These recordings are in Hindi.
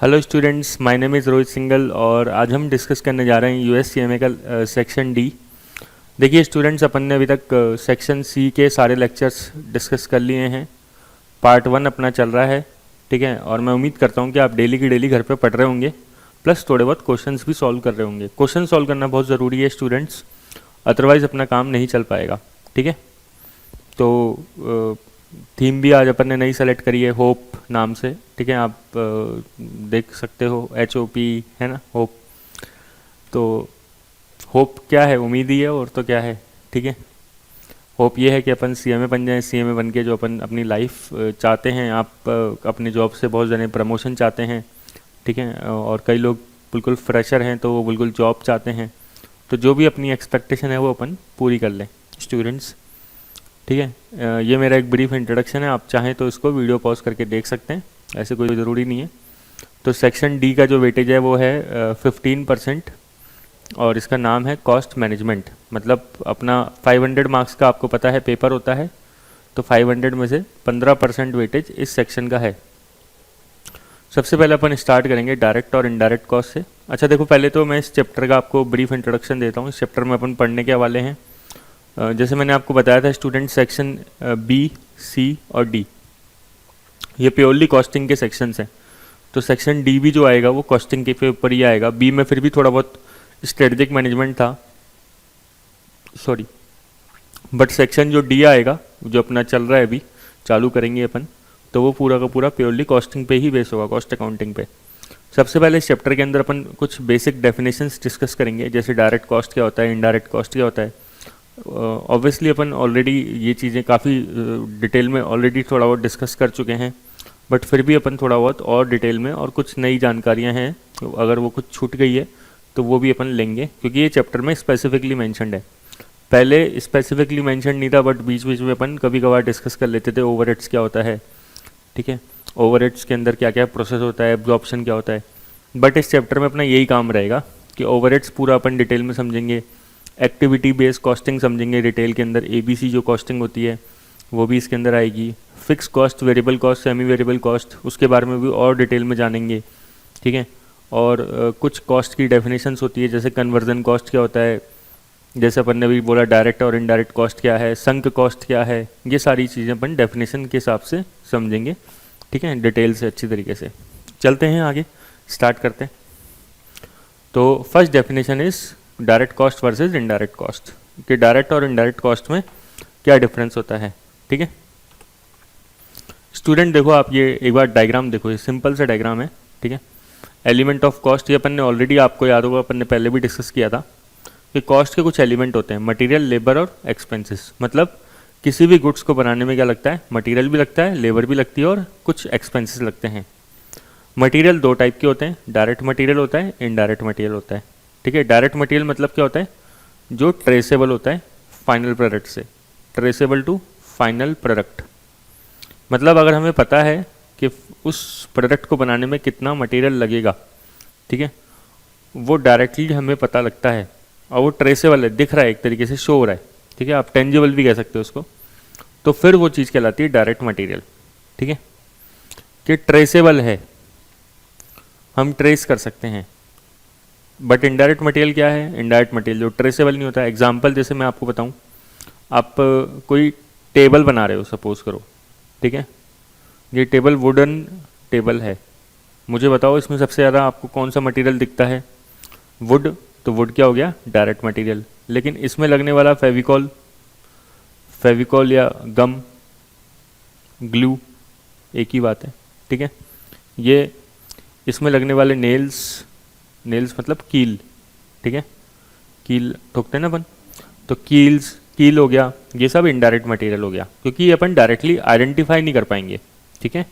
Hello students, my name is Rohit single और आज हम डिस्कस करने जा रहे हैं यूएससीएमए का सेक्शन डी। देखिए स्टूडेंट्स, अपन ने अभी तक सेक्शन सी के सारे लेक्चर्स डिस्कस कर लिए हैं। पार्ट 1 अपना चल रहा है, ठीक है। और मैं उम्मीद करता हूँ कि आप डेली की डेली घर पे पढ़ रहे होंगे, प्लस थोड़े बहुत क्वेश्चंस भी सॉल्व कर रहे होंगे। क्वेश्चन सॉल्व करना बहुत ज़रूरी है स्टूडेंट्स, अदरवाइज़ अपना काम नहीं चल पाएगा, ठीक है। तो थीम भी आज अपन ने नई सेलेक्ट करी है, होप नाम से, ठीक है। आप देख सकते हो HOP है ना, होप। तो होप क्या है? उम्मीद ही है, और तो क्या है, ठीक है। होप ये है कि अपन CMA बन जाएं, CMA बन के जो अपन अपनी लाइफ चाहते हैं। आप अपने जॉब से बहुत जने प्रमोशन चाहते हैं, ठीक है। और कई लोग बिल्कुल फ्रेशर हैं तो वो बिल्कुल जॉब चाहते हैं। तो जो भी अपनी एक्सपेक्टेशन है वो अपन पूरी कर लें स्टूडेंट्स, ठीक है। ये मेरा एक ब्रीफ इंट्रोडक्शन है, आप चाहें तो इसको वीडियो पॉज करके देख सकते हैं, ऐसे कोई ज़रूरी नहीं है। तो सेक्शन डी का जो वेटेज है वो है 15%, और इसका नाम है कॉस्ट मैनेजमेंट। मतलब अपना 500 मार्क्स का आपको पता है पेपर होता है, तो 500 में से 15% वेटेज इस सेक्शन का है। सबसे पहले अपन स्टार्ट करेंगे डायरेक्ट और इनडायरेक्ट कॉस्ट से। अच्छा देखो, पहले तो मैं इस चैप्टर का आपको ब्रीफ इंट्रोडक्शन देता हूँ। इस चैप्टर में अपन पढ़ने के वाले हैं, जैसे मैंने आपको बताया था स्टूडेंट, सेक्शन बी, सी और डी ये प्योरली कॉस्टिंग के सेक्शंस हैं। तो सेक्शन डी भी जो आएगा वो कॉस्टिंग के ऊपर ही आएगा। बी में फिर भी थोड़ा बहुत स्ट्रेटेजिक मैनेजमेंट था, सॉरी, बट सेक्शन जो डी आएगा, जो अपना चल रहा है अभी, चालू करेंगे अपन, तो वो पूरा का पूरा प्योरली कॉस्टिंग पे ही बेस होगा, कॉस्ट अकाउंटिंग पे। सबसे पहले इस चैप्टर के अंदर अपन कुछ बेसिक डेफिनेशंस डिस्कस करेंगे, जैसे डायरेक्ट कॉस्ट क्या होता है, इनडायरेक्ट कॉस्ट क्या होता है। ऑब्वियसली अपन ऑलरेडी ये चीज़ें काफ़ी डिटेल में ऑलरेडी थोड़ा बहुत डिस्कस कर चुके हैं, बट फिर भी अपन थोड़ा बहुत और डिटेल में, और कुछ नई जानकारियां हैं, तो अगर वो कुछ छूट गई है तो वो भी अपन लेंगे, क्योंकि ये चैप्टर में स्पेसिफिकली मेंशन्ड है। पहले स्पेसिफिकली मेंशन नहीं था, बट बीच बीच में अपन कभी कभार डिस्कस कर लेते थे। ओवरहेड्स क्या होता है, ठीक है, ओवरहेड्स के अंदर क्या क्या प्रोसेस होता है, एब्जॉर्प्शन क्या होता है। बट इस चैप्टर में अपना यही काम रहेगा कि ओवरहेड्स पूरा अपन डिटेल में समझेंगे, एक्टिविटी बेस्ड कॉस्टिंग समझेंगे डिटेल के अंदर, ABC जो कॉस्टिंग होती है वो भी इसके अंदर आएगी। Fix cost, variable cost, semi variable cost, उसके बारे में भी और डिटेल में जानेंगे, ठीक है। और कुछ कॉस्ट की डेफिनेशंस होती है, जैसे कन्वर्जन कॉस्ट क्या होता है, जैसे अपन ने भी बोला डायरेक्ट और इनडायरेक्ट कॉस्ट क्या है, संक कॉस्ट क्या है, ये सारी चीज़ें अपन डेफिनेशन के हिसाब से समझेंगे, ठीक है, डिटेल से अच्छी तरीके से। चलते हैं आगे, स्टार्ट करते हैं। तो first definition is direct cost versus indirect cost, कि डायरेक्ट और इनडायरेक्ट कॉस्ट में क्या डिफरेंस होता है, ठीक है। स्टूडेंट देखो, आप ये एक बार डायग्राम देखो, ये सिंपल सा डायग्राम है, ठीक है। एलिमेंट ऑफ कॉस्ट, ये अपन ने ऑलरेडी, आपको याद होगा अपन ने पहले भी डिस्कस किया था कि कॉस्ट के कुछ एलिमेंट होते हैं, मटेरियल, लेबर और एक्सपेंसेस। मतलब किसी भी गुड्स को बनाने में क्या लगता है, मटेरियल भी लगता है, लेबर भी लगती है, और कुछ एक्सपेंसेस लगते हैं। मटेरियल दो टाइप के होते हैं, डायरेक्ट मटेरियल होता है, इनडायरेक्ट मटेरियल होता है, ठीक है। डायरेक्ट मटेरियल मतलब क्या होता है, जो ट्रेसेबल होता है फाइनल प्रोडक्ट से, ट्रेसेबल टू फाइनल प्रोडक्ट। मतलब अगर हमें पता है कि उस प्रोडक्ट को बनाने में कितना मटेरियल लगेगा, ठीक है, वो डायरेक्टली हमें पता लगता है, और वो ट्रेसेबल है, दिख रहा है, एक तरीके से शो हो रहा है, ठीक है, आप टेंजिबल भी कह सकते हो उसको। तो फिर वो चीज़ कहलाती है डायरेक्ट मटेरियल, ठीक है, कि ट्रेसेबल है, हम ट्रेस कर सकते हैं। बट इनडायरेक्ट मटेरियल क्या है, इनडायरेक्ट मटेरियल जो ट्रेसेबल नहीं होता है। एग्जांपल जैसे मैं आपको बताऊं, आप कोई टेबल बना रहे हो, सपोज करो, ठीक है, ये टेबल वुडन टेबल है, मुझे बताओ इसमें सबसे ज़्यादा आपको कौन सा मटेरियल दिखता है, वुड। तो वुड क्या हो गया, डायरेक्ट मटेरियल। लेकिन इसमें लगने वाला फेविकॉल, फेविकॉल या गम, ग्लू, एक ही बात है, ठीक है। ये इसमें लगने वाले नेल्स, नेल्स मतलब कील, ठीक है, कील ठोकते हैं ना अपन, तो कील्स, कील हो गया, ये सब इनडायरेक्ट मटेरियल हो गया, क्योंकि ये अपन डायरेक्टली आइडेंटिफाई नहीं कर पाएंगे, ठीक है।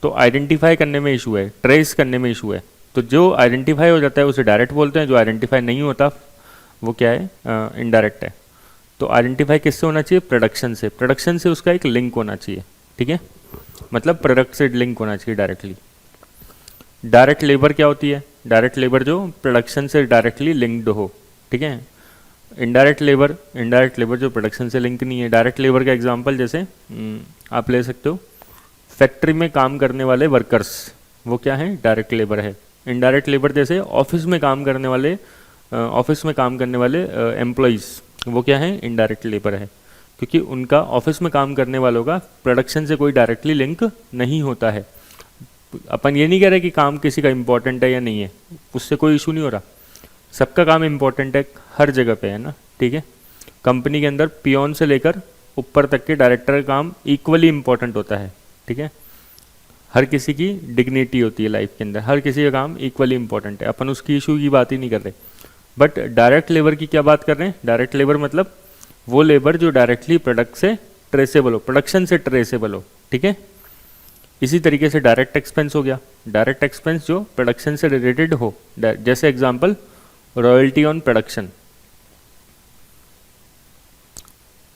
तो आइडेंटिफाई करने में इशू है, ट्रेस करने में इशू है। तो जो आइडेंटिफाई हो जाता है उसे डायरेक्ट बोलते हैं, जो आइडेंटिफाई नहीं होता वो क्या है, इनडायरेक्ट है। तो आइडेंटिफाई किससे होना चाहिए, प्रोडक्शन से, प्रोडक्शन से उसका एक लिंक होना चाहिए, ठीक है, मतलब प्रोडक्ट से लिंक होना चाहिए डायरेक्टली। डायरेक्ट लेबर क्या होती है, डायरेक्ट लेबर जो प्रोडक्शन से डायरेक्टली लिंक्ड हो, ठीक है। इनडायरेक्ट लेबर जो प्रोडक्शन से लिंक नहीं है। डायरेक्ट लेबर का एग्जांपल जैसे आप ले सकते हो, फैक्ट्री में काम करने वाले वर्कर्स, वो क्या है, डायरेक्ट लेबर है। इनडायरेक्ट लेबर जैसे ऑफिस में काम करने वाले एम्प्लॉयज़, वो क्या है, इनडायरेक्ट लेबर है, क्योंकि उनका ऑफिस में काम करने वालों का प्रोडक्शन से कोई डायरेक्टली लिंक नहीं होता है। अपन ये नहीं कह रहे कि काम किसी का इम्पोर्टेंट है या नहीं है, उससे कोई इशू नहीं हो रहा, सबका काम इम्पोर्टेंट है हर जगह पे, है ना, ठीक है। कंपनी के अंदर पियोन से लेकर ऊपर तक के डायरेक्टर का काम इक्वली इम्पोर्टेंट होता है, ठीक है। हर किसी की डिग्निटी होती है लाइफ के अंदर, हर किसी का काम इक्वली इंपॉर्टेंट है, अपन उसकी इशू की बात ही नहीं कर रहे। बट डायरेक्ट लेबर की क्या बात कर रहे हैं, डायरेक्ट लेबर मतलब वो लेबर जो डायरेक्टली प्रोडक्ट से ट्रेसेबल हो, प्रोडक्शन से ट्रेसेबल हो, ठीक है। इसी तरीके से डायरेक्ट एक्सपेंस हो गया, डायरेक्ट एक्सपेंस जो प्रोडक्शन से रिलेटेड हो, जैसे example royalty on production,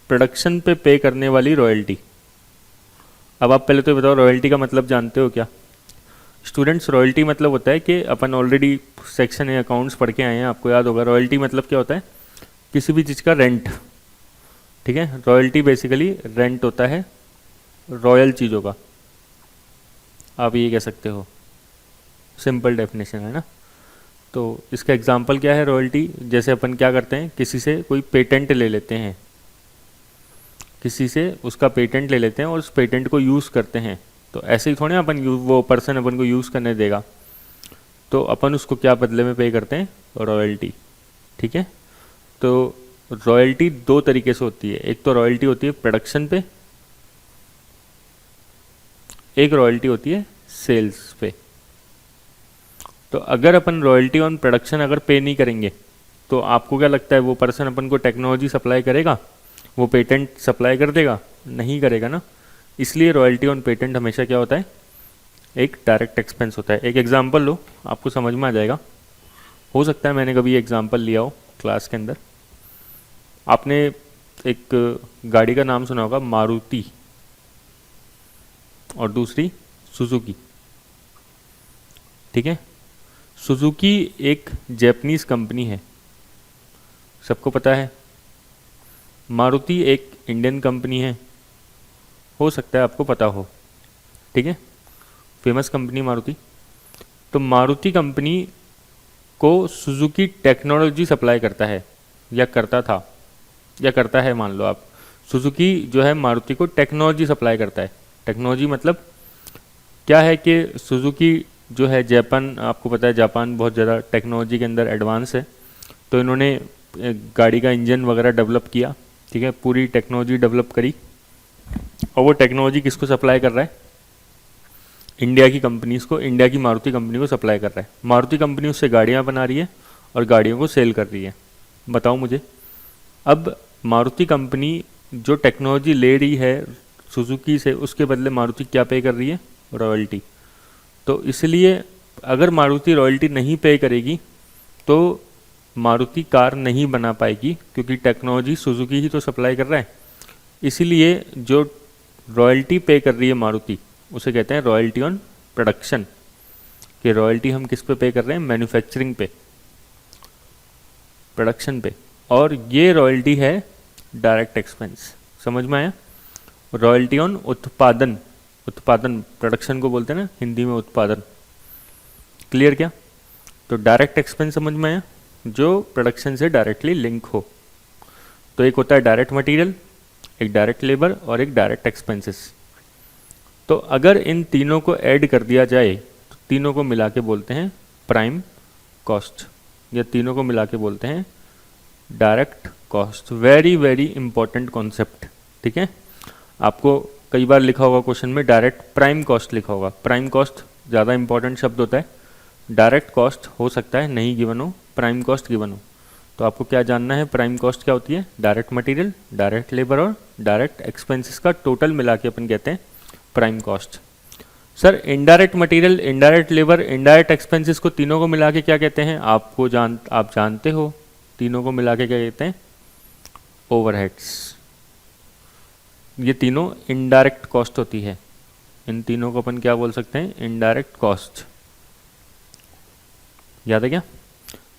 production पे करने वाली रॉयल्टी। अब आप पहले तो बताओ रॉयल्टी का मतलब जानते हो क्या स्टूडेंट्स? रॉयल्टी मतलब होता है कि अपन ऑलरेडी सेक्शन या अकाउंट्स पढ़ के आए हैं, आपको याद होगा रॉयल्टी मतलब क्या होता है, किसी भी चीज़ का रेंट, ठीक है। रॉयल्टी बेसिकली रेंट होता है रॉयल चीज़ों का, आप ये कह सकते हो, सिंपल डेफिनेशन है ना। तो इसका एग्जांपल क्या है रॉयल्टी, जैसे अपन क्या करते हैं, किसी से कोई पेटेंट ले लेते हैं, किसी से उसका पेटेंट ले लेते हैं और उस पेटेंट को यूज़ करते हैं, तो ऐसे ही थोड़े अपन वो पर्सन अपन को यूज़ करने देगा, तो अपन उसको क्या बदले में पे करते हैं, रॉयल्टी, ठीक है। तो रॉयल्टी दो तरीके से होती है, एक तो रॉयल्टी होती है प्रोडक्शन पे, एक रॉयल्टी होती है सेल्स पे। तो अगर अपन रॉयल्टी ऑन प्रोडक्शन अगर पे नहीं करेंगे तो आपको क्या लगता है वो पर्सन अपन को टेक्नोलॉजी सप्लाई करेगा, वो पेटेंट सप्लाई कर देगा? नहीं करेगा ना। इसलिए रॉयल्टी ऑन पेटेंट हमेशा क्या होता है, एक डायरेक्ट एक्सपेंस होता है। एक एग्जांपल लो, आपको समझ में आ जाएगा। हो सकता है मैंने कभी एग्जांपल लिया हो क्लास के अंदर। आपने एक गाड़ी का नाम सुना होगा मारुति और दूसरी सुजुकी, ठीक है। सुजुकी एक जैपनीज कंपनी है, सबको पता है। मारुति एक इंडियन कंपनी है, हो सकता है आपको पता हो, ठीक है, फेमस कंपनी मारुति। तो मारुति कंपनी को सुजुकी टेक्नोलॉजी सप्लाई करता है, या करता था, या करता है, मान लो आप। सुजुकी जो है मारुति को टेक्नोलॉजी सप्लाई करता है। टेक्नोलॉजी मतलब क्या है कि सुजुकी जो है जापान, आपको पता है जापान बहुत ज़्यादा टेक्नोलॉजी के अंदर एडवांस है, तो इन्होंने गाड़ी का इंजन वगैरह डेवलप किया, ठीक है, पूरी टेक्नोलॉजी डेवलप करी, और वो टेक्नोलॉजी किसको सप्लाई कर रहा है, इंडिया की कंपनीज़ को, इंडिया की मारुति कंपनी को सप्लाई कर रहा है। मारुति कंपनी उससे गाड़ियाँ बना रही है और गाड़ियों को सेल कर रही है। बताओ मुझे, अब मारुति कंपनी जो टेक्नोलॉजी ले रही है सुजुकी से, उसके बदले मारुति क्या पे कर रही है, रॉयल्टी। तो इसलिए अगर मारुति रॉयल्टी नहीं पे करेगी तो मारुति कार नहीं बना पाएगी, क्योंकि टेक्नोलॉजी सुजुकी ही तो सप्लाई कर रहा है। इसीलिए जो रॉयल्टी पे कर रही है मारुति, उसे कहते हैं रॉयल्टी ऑन प्रोडक्शन, कि रॉयल्टी हम किस पे कर रहे हैं, मैन्युफैक्चरिंग पे, प्रोडक्शन पे। और ये रॉयल्टी है डायरेक्ट एक्सपेंस, समझ में आया। रॉयल्टी ऑन उत्पादन, उत्पादन प्रोडक्शन को बोलते हैं ना हिंदी में, उत्पादन। क्लियर क्या? तो डायरेक्ट एक्सपेंस समझ में आया, जो प्रोडक्शन से डायरेक्टली लिंक हो। तो एक होता है डायरेक्ट मटेरियल, एक डायरेक्ट लेबर और एक डायरेक्ट एक्सपेंसेस। तो अगर इन तीनों को ऐड कर दिया जाए तो तीनों को मिला के बोलते हैं प्राइम कॉस्ट, या तीनों को मिला के बोलते हैं direct cost. Very very important concept, ठीक है। आपको कई बार लिखा होगा क्वेश्चन में डायरेक्ट प्राइम कॉस्ट लिखा होगा। प्राइम कॉस्ट ज़्यादा इंपॉर्टेंट शब्द होता है, डायरेक्ट कॉस्ट हो सकता है नहीं गिवन हो, प्राइम कॉस्ट गिवन हो। तो आपको क्या जानना है, प्राइम कॉस्ट क्या होती है, डायरेक्ट मटेरियल, डायरेक्ट लेबर और डायरेक्ट एक्सपेंसेस का टोटल मिला के अपन कहते हैं prime cost. Sir indirect material, indirect labour, indirect expenses को तीनों को मिला के क्या कहते हैं, आप जानते हो, तीनों को मिला के क्या कहते हैं, ओवरहेड्स। ये तीनों इनडायरेक्ट कॉस्ट होती है, इन तीनों को अपन क्या बोल सकते हैं, इनडायरेक्ट कॉस्ट। याद है क्या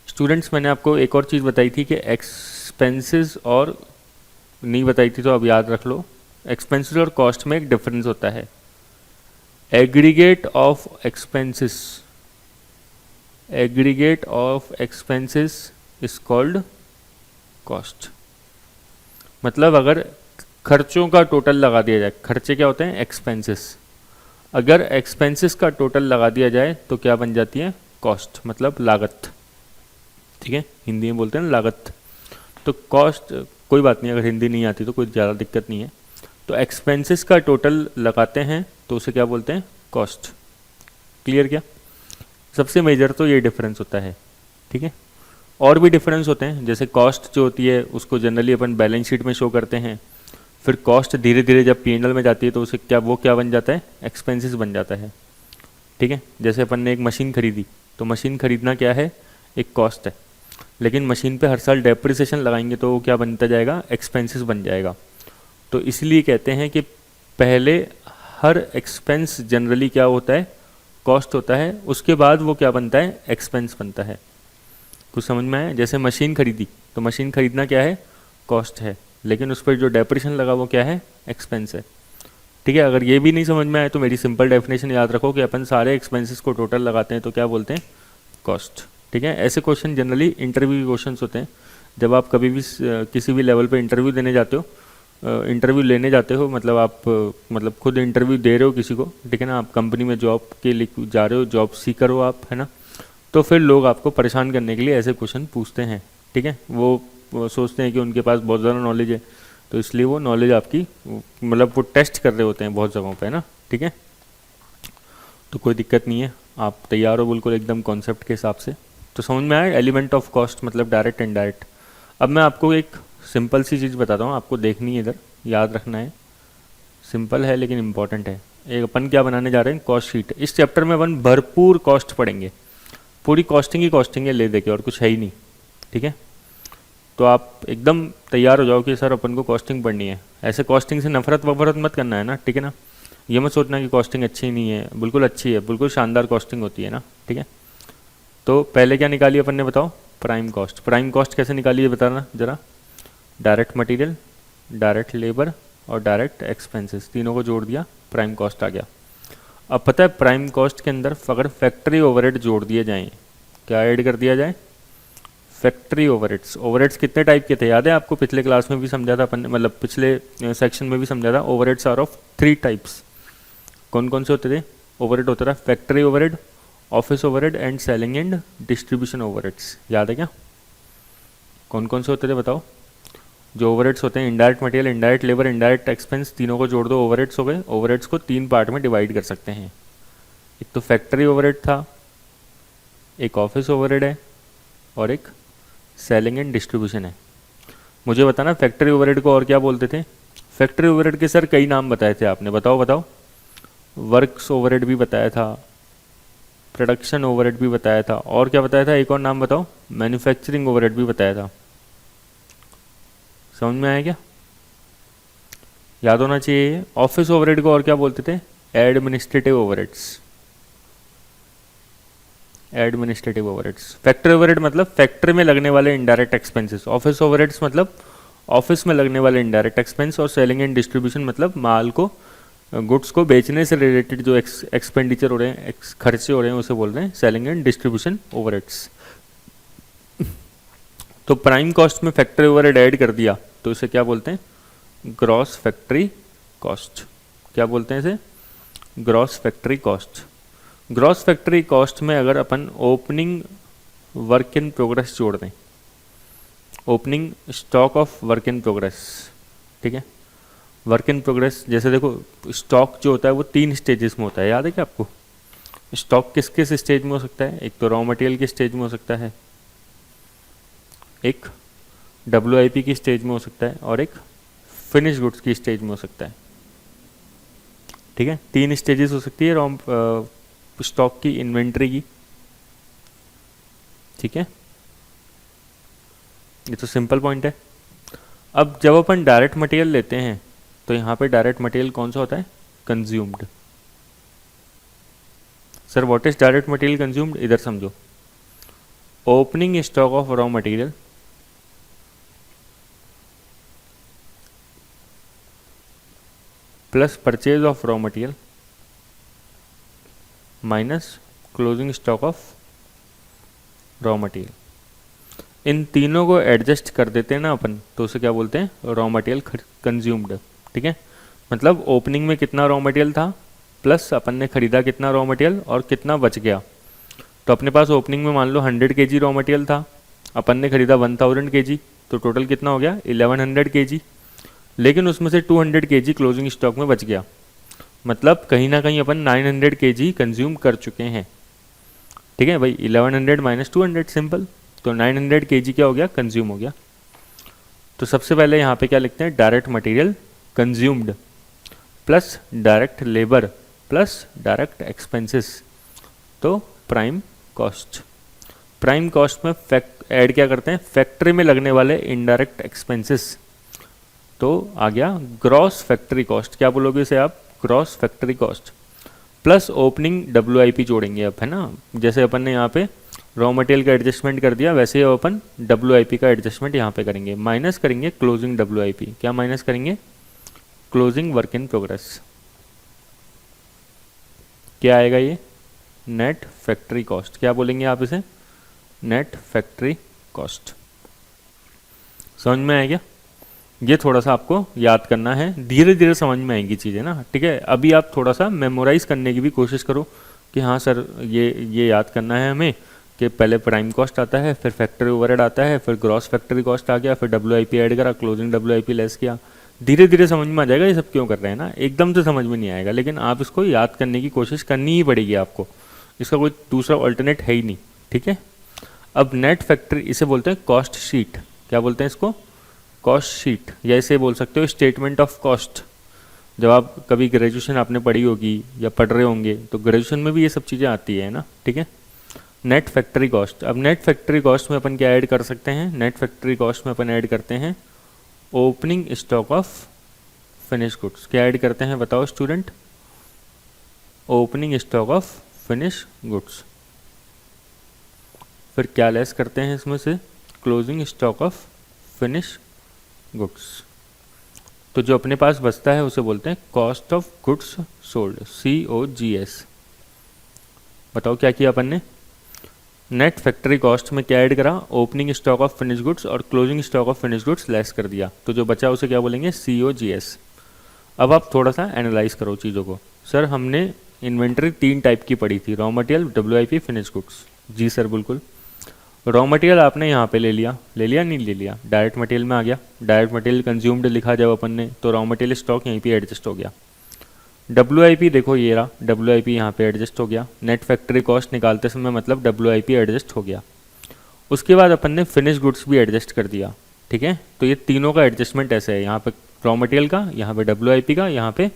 स्टूडेंट्स? मैंने आपको एक और चीज़ बताई थी कि एक्सपेंसेस, और नहीं बताई थी तो अब याद रख लो, एक्सपेंसेस और कॉस्ट में एक डिफरेंस होता है। Aggregate of expenses, aggregate of expenses is called cost. मतलब अगर खर्चों का टोटल लगा दिया जाए, खर्चे क्या होते हैं? एक्सपेंसेस। अगर एक्सपेंसेस का टोटल लगा दिया जाए तो क्या बन जाती है? कॉस्ट, मतलब लागत। ठीक है, हिंदी में बोलते हैं ना लागत। तो कॉस्ट, कोई बात नहीं, अगर हिंदी नहीं आती तो कोई ज़्यादा दिक्कत नहीं है। तो एक्सपेंसेस का टोटल लगाते हैं तो उसे क्या बोलते हैं? कॉस्ट। क्लियर क्या? सबसे मेजर तो ये डिफरेंस होता है। ठीक है, और भी डिफरेंस होते हैं, जैसे कॉस्ट जो होती है उसको जनरली अपन बैलेंस शीट में शो करते हैं, फिर कॉस्ट धीरे धीरे जब पीएनएल में जाती है तो उसे क्या, वो क्या बन जाता है? एक्सपेंसेस बन जाता है। ठीक है, जैसे अपन ने एक मशीन खरीदी, तो मशीन खरीदना क्या है? एक कॉस्ट है। लेकिन मशीन पे हर साल डेप्रिसिएशन लगाएंगे तो वो क्या बनता जाएगा? एक्सपेंसेस बन जाएगा। तो इसलिए कहते हैं कि पहले हर एक्सपेंस जनरली क्या होता है? कॉस्ट होता है, उसके बाद वो क्या बनता है? एक्सपेंस बनता है। कुछ समझ में आया? जैसे मशीन खरीदी, तो मशीन खरीदना क्या है? कॉस्ट है, लेकिन उस पर जो डेप्रिसिएशन लगा वो क्या है? एक्सपेंस है। ठीक है, अगर ये भी नहीं समझ में आए तो मेरी सिंपल डेफिनेशन याद रखो कि अपन सारे एक्सपेंसेस को टोटल लगाते हैं तो क्या बोलते हैं? कॉस्ट। ठीक है, ऐसे क्वेश्चन जनरली इंटरव्यू के क्वेश्चंस होते हैं। जब आप कभी भी किसी भी लेवल पे इंटरव्यू देने जाते हो, इंटरव्यू लेने जाते हो, मतलब आप मतलब खुद इंटरव्यू दे रहे हो किसी को, ठीक है ना, आप कंपनी में जॉब के लिए जा रहे हो, जॉब सीकर हो आप, है ना, तो फिर लोग आपको परेशान करने के लिए ऐसे क्वेश्चन पूछते हैं। ठीक है, वो सोचते हैं कि उनके पास बहुत ज़्यादा नॉलेज है, तो इसलिए वो नॉलेज आपकी मतलब वो टेस्ट कर रहे होते हैं बहुत जगहों पे, है ना। ठीक है, तो कोई दिक्कत नहीं है, आप तैयार हो बिल्कुल एकदम कॉन्सेप्ट के हिसाब से। तो समझ में आया एलिमेंट ऑफ कॉस्ट मतलब डायरेक्ट एंड इनडायरेक्ट। अब मैं आपको एक सिंपल सी चीज़ बताता हूँ, आपको देखनी है, इधर याद रखना है, सिंपल है लेकिन इंपॉर्टेंट है। एक अपन क्या बनाने जा रहे हैं? Cost sheet. इस चैप्टर में अपन भरपूर कॉस्ट पढ़ेंगे, पूरी कॉस्टिंग ही कॉस्टिंग है ले दे के, और कुछ है ही नहीं। ठीक है, तो आप एकदम तैयार हो जाओ कि सर अपन को कॉस्टिंग पढ़नी है। ऐसे कॉस्टिंग से नफरत वफरत मत करना है ना, ठीक है ना। ये मत सोचना कि कॉस्टिंग अच्छी नहीं है, बिल्कुल अच्छी है, बिल्कुल शानदार कॉस्टिंग होती है ना। ठीक है, तो पहले क्या निकाली अपन ने बताओ? Prime cost. प्राइम कॉस्ट कैसे निकाली है बताना ज़रा? डायरेक्ट मटेरियल, डायरेक्ट लेबर और डायरेक्ट एक्सपेंसेस, तीनों को जोड़ दिया, प्राइम कॉस्ट आ गया। अब पता है प्राइम कॉस्ट के अंदर अगर फैक्ट्री ओवरहेड जोड़ दिए जाएँ, क्या ऐड कर दिया जाए? Factory overheads. ओवरहेड्स कितने टाइप के थे याद है आपको? पिछले क्लास में भी समझा था अपन ने, मतलब पिछले सेक्शन में भी समझा था। Overheads are of 3 types. कौन कौन से होते थे? ओवरहेड होता था factory overhead, office overhead and selling and distribution overheads. याद है क्या? कौन कौन से होते थे बताओ? जो ओवरहेड्स होते हैं, indirect material, indirect labour, indirect expense, तीनों को जोड़ दो, ओवरहेड्स हो गए। ओवरहेड्स को 3 पार्ट में डिवाइड कर सकते हैं। एक तो फैक्ट्री ओवरहेड था, एक ऑफिस ओवरहेड है, और एक सेलिंग एंड डिस्ट्रीब्यूशन है। मुझे बताना फैक्ट्री ओवरहेड को और क्या बोलते थे? फैक्ट्री ओवरहेड के सर कई नाम बताए थे आपने, बताओ बताओ। वर्क्स ओवरहेड भी बताया था, प्रोडक्शन ओवरहेड भी बताया था, और क्या बताया था? एक और नाम बताओ। मैन्युफैक्चरिंग ओवरहेड भी बताया था। समझ में आया क्या? याद होना चाहिए। ऑफिस ओवरहेड को और क्या बोलते थे? Administrative overheads, administrative overheads. Factory overhead मतलब फैक्ट्री में लगने वाले इनडायरेक्ट एक्सपेंसेस। ऑफिस ओवरहेड्स मतलब ऑफिस में लगने वाले इनडायरेक्ट एक्सपेंस। और सेलिंग एंड डिस्ट्रीब्यूशन मतलब माल को, गुड्स को बेचने से रिलेटेड जो एक्सपेंडिचर हो रहे हैं, खर्चे हो रहे हैं, उसे बोल रहे हैं सेलिंग एंड डिस्ट्रीब्यूशन ओवरहेड्स। तो प्राइम कॉस्ट में फैक्ट्री ओवरहेड ऐड कर दिया तो इसे क्या बोलते हैं? Gross factory cost. क्या बोलते हैं इसे? Gross factory cost. Gross factory cost में अगर अपन ओपनिंग वर्क इन प्रोग्रेस जोड़ दें, opening stock of work in progress, ठीक है, वर्क इन प्रोग्रेस, जैसे देखो स्टॉक जो होता है वो 3 स्टेजेस में होता है, याद है क्या आपको? स्टॉक किस किस स्टेज में हो सकता है? एक तो रॉ मटेरियल की स्टेज में हो सकता है, एक WIP की स्टेज में हो सकता है, और एक फिनिश गुड्स की स्टेज में हो सकता है। ठीक है, 3 स्टेजेस हो सकती है रॉ स्टॉक की, इन्वेंट्री की। ठीक है, ये तो सिंपल पॉइंट है। अब जब अपन डायरेक्ट मटेरियल लेते हैं तो यहाँ पे डायरेक्ट मटेरियल कौन सा होता है? Consumed. Sir what is direct material consumed? इधर समझो, opening stock of raw material plus purchase of raw material minus closing stock of raw material. इन तीनों को एडजस्ट कर देते हैं ना अपन, तो उसे क्या बोलते हैं, रॉ मटेरियल कंज्यूम्ड। ठीक है, मतलब ओपनिंग में कितना रॉ मटेरियल था प्लस अपन ने खरीदा कितना रॉ मटेरियल और कितना बच गया। तो अपने पास ओपनिंग में मान लो 100 kg रॉ मटेरियल था, अपन ने खरीदा 1000 kg, तो टोटल कितना हो गया 1100 kg। लेकिन उसमें से 200 kg क्लोजिंग स्टॉक में बच गया, मतलब कहीं ना कहीं अपन 900 kg कंज्यूम कर चुके हैं। ठीक है भाई, 1100 माइनस 200 सिंपल, तो 900 kg क्या हो गया, कंज्यूम हो गया। तो सबसे पहले यहाँ पे क्या लिखते हैं, direct material consumed plus direct labour plus direct expenses, तो प्राइम कॉस्ट। प्राइम कॉस्ट में ऐड क्या करते हैं, फैक्ट्री में लगने वाले इनडायरेक्ट एक्सपेंसेस, तो आ गया ग्रॉस फैक्ट्री कॉस्ट। क्या बोलोगे इसे आप, gross factory cost plus opening WIP जोड़ेंगे अब, है ना। जैसे अपन ने यहाँ पे रॉ मटेरियल का एडजस्टमेंट कर दिया, वैसे ही अपन WIP का एडजस्टमेंट यहाँ पे करेंगे, माइनस करेंगे क्लोजिंग WIP। क्या माइनस करेंगे, क्लोजिंग वर्क इन प्रोग्रेस। क्या आएगा ये, नेट फैक्ट्री कॉस्ट। क्या बोलेंगे आप इसे, नेट फैक्ट्री कॉस्ट। समझ में आएगा, ये थोड़ा सा आपको याद करना है, धीरे धीरे समझ में आएंगी चीज़ें ना। ठीक है, अभी आप थोड़ा सा मेमोराइज करने की भी कोशिश करो कि हाँ सर ये याद करना है हमें कि पहले प्राइम कॉस्ट आता है, फिर फैक्ट्री ओवरहेड आता है, फिर ग्रॉस फैक्ट्री कॉस्ट आ गया, फिर WIP ऐड करा, क्लोजिंग WIP लेस किया। धीरे धीरे समझ में आ जाएगा ये सब क्यों कर रहे हैं ना, एकदम से समझ में नहीं आएगा, लेकिन आप इसको याद करने की कोशिश करनी ही पड़ेगी आपको, इसका कोई दूसरा ऑल्टरनेट है ही नहीं। ठीक है, अब नेट फैक्ट्री इसे बोलते हैं कॉस्ट शीट। क्या बोलते हैं इसको, कॉस्ट शीट, या इसे बोल सकते हो स्टेटमेंट ऑफ कॉस्ट। जब आप कभी ग्रेजुएशन आपने पढ़ी होगी या पढ़ रहे होंगे, तो ग्रेजुएशन में भी ये सब चीज़ें आती है ना। ठीक है, नेट फैक्ट्री कॉस्ट। अब नेट फैक्ट्री कॉस्ट में अपन क्या ऐड कर सकते हैं, नेट फैक्ट्री कॉस्ट में अपन ऐड करते हैं opening stock of finish goods. क्या ऐड करते हैं बताओ student, opening stock of finish goods. फिर क्या लेस करते हैं इसमें से, closing stock of finish goods. तो जो अपने पास बचता है उसे बोलते हैं cost of goods sold, COGS। बताओ क्या किया अपन ने, नेट फैक्ट्री कॉस्ट में क्या ऐड करा, opening stock of finish goods और closing stock of finish goods less कर दिया, तो जो बचा उसे क्या बोलेंगे, COGS। अब आप थोड़ा सा एनालाइज करो चीज़ों को। सर हमने इन्वेंट्री 3 टाइप की पढ़ी थी, raw material, WIP, finish goods. जी सर बिल्कुल। रॉ मटेरियल आपने यहाँ पे ले लिया नहीं ले लिया, डायरेक्ट मटेरियल में आ गया, डायरेक्ट मटेरियल कंज्यूम्ड लिखा जब अपन ने, तो रॉ मटेरियल स्टॉक यहीं पे एडजस्ट हो गया। WIP देखो ये रहा, WIP यहाँ पे एडजस्ट हो गया, नेट फैक्ट्री कॉस्ट निकालते समय मतलब WIP एडजस्ट हो गया। उसके बाद अपन ने फिनिश गुड्स भी एडजस्ट कर दिया। ठीक है, तो ये तीनों का एडजस्टमेंट ऐसे है, यहाँ पे रॉ मटेरियल का, यहाँ पे WIP का, यहाँ पे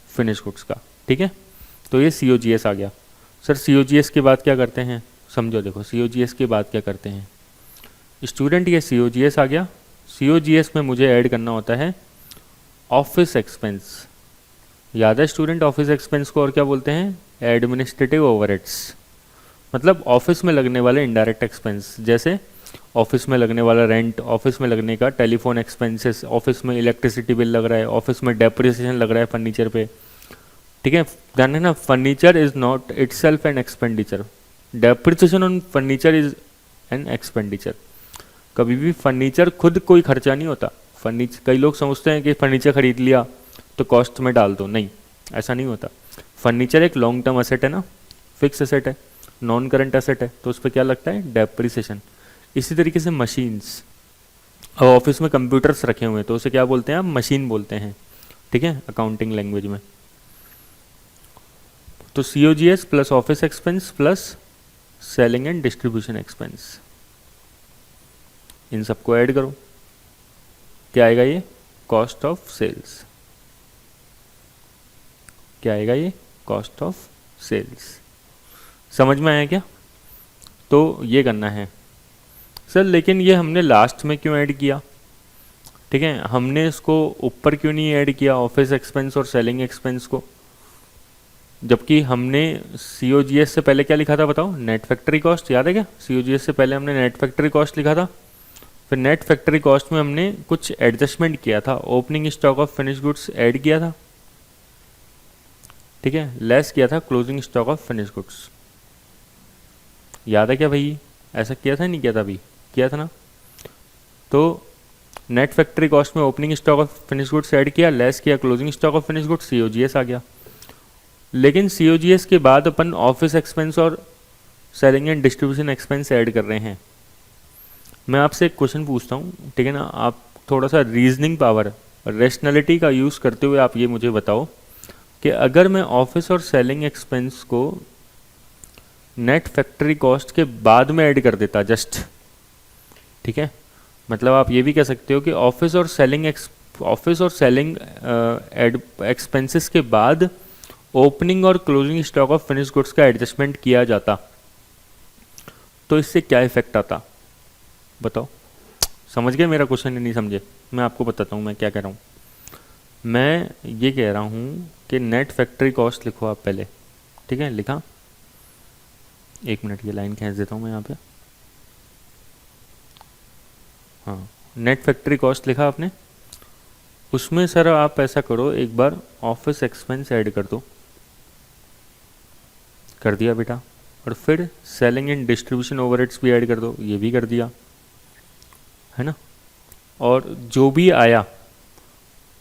फिनिश गुड्स का। ठीक है, तो ये COGS आ गया। सर COGS के बाद क्या करते हैं, समझो देखो, COGS के बाद क्या करते हैं स्टूडेंट, ये COGS आ गया। COGS में मुझे ऐड करना होता है ऑफिस एक्सपेंस। याद है स्टूडेंट ऑफिस एक्सपेंस को और क्या बोलते हैं, एडमिनिस्ट्रेटिव ओवरहेड्स, मतलब ऑफिस में लगने वाले इनडायरेक्ट एक्सपेंस, जैसे ऑफिस में लगने वाला रेंट, ऑफिस में लगने का टेलीफोन एक्सपेंसेस, ऑफिस में इलेक्ट्रिसिटी बिल लग रहा है, ऑफिस में डेप्रिसिएशन लग रहा है फर्नीचर पे। ठीक है, ध्यान रखना, furniture is not itself an expenditure, depreciation on furniture is an expenditure. कभी भी फर्नीचर खुद कोई खर्चा नहीं होता। फर्नीचर, कई लोग समझते हैं कि फर्नीचर खरीद लिया तो कॉस्ट में डाल दो, नहीं, ऐसा नहीं होता। फर्नीचर एक लॉन्ग टर्म एसेट है ना, फिक्स एसेट है, नॉन करंट एसेट है, तो उस पर क्या लगता है, डेप्रिसिएशन। इसी तरीके से मशीन्स, और ऑफिस में कंप्यूटर्स रखे हुए हैं तो उसे क्या बोलते हैं, आप मशीन बोलते हैं। ठीक है, अकाउंटिंग लैंग्वेज में। तो COGS plus office expense plus selling and distribution expense, इन सबको ऐड करो, क्या आएगा ये, कॉस्ट ऑफ सेल्स। क्या आएगा ये, कॉस्ट ऑफ सेल्स। समझ में आया क्या, तो ये करना है। सर लेकिन ये हमने लास्ट में क्यों ऐड किया, ठीक है, हमने इसको ऊपर क्यों नहीं ऐड किया, ऑफिस एक्सपेंस और सेलिंग एक्सपेंस को, जबकि हमने COGS से पहले क्या लिखा था बताओ, नेट फैक्ट्री कॉस्ट। याद है क्या, COGS से पहले हमने नेट फैक्ट्री कॉस्ट लिखा था, फिर नेट फैक्ट्री कॉस्ट में हमने कुछ एडजस्टमेंट किया था, opening stock of finish goods add किया था। ठीक है, लेस किया था closing stock of finish goods. याद है क्या भाई, ऐसा किया था नहीं किया था, अभी किया था ना। तो नेट फैक्ट्री कॉस्ट में opening stock of finish goods add किया, लेस किया closing stock of finish goods, COGS आ गया। लेकिन COGS के बाद अपन ऑफिस एक्सपेंस और selling and distribution expense add कर रहे हैं। मैं आपसे एक क्वेश्चन पूछता हूँ, ठीक है ना, आप थोड़ा सा रीजनिंग पावर, रेशनैलिटी का यूज़ करते हुए आप ये मुझे बताओ कि अगर मैं ऑफिस और सेलिंग एक्सपेंस को नेट फैक्ट्री कॉस्ट के बाद में ऐड कर देता जस्ट, ठीक है, मतलब आप ये भी कह सकते हो कि ऑफिस और सेलिंग एक्सपेंसेस के बाद ओपनिंग और closing stock of finish goods का एडजस्टमेंट किया जाता, तो इससे क्या इफेक्ट आता बताओ। समझ गए मेरा क्वेश्चन या नहीं समझे? मैं आपको बताता हूँ मैं क्या कह रहा हूँ। मैं ये कह रहा हूँ कि नेट फैक्ट्री कॉस्ट लिखो आप पहले, ठीक है, लिखा, एक मिनट ये लाइन खींच देता हूँ मैं यहाँ पे। हाँ, नेट फैक्ट्री कॉस्ट लिखा आपने, उसमें सर आप ऐसा करो, एक बार ऑफिस एक्सपेंस ऐड कर दो, कर दिया बेटा, और फिर सेलिंग एंड डिस्ट्रीब्यूशन ओवरहेड्स भी ऐड कर दो, ये भी कर दिया, है ना। और जो भी आया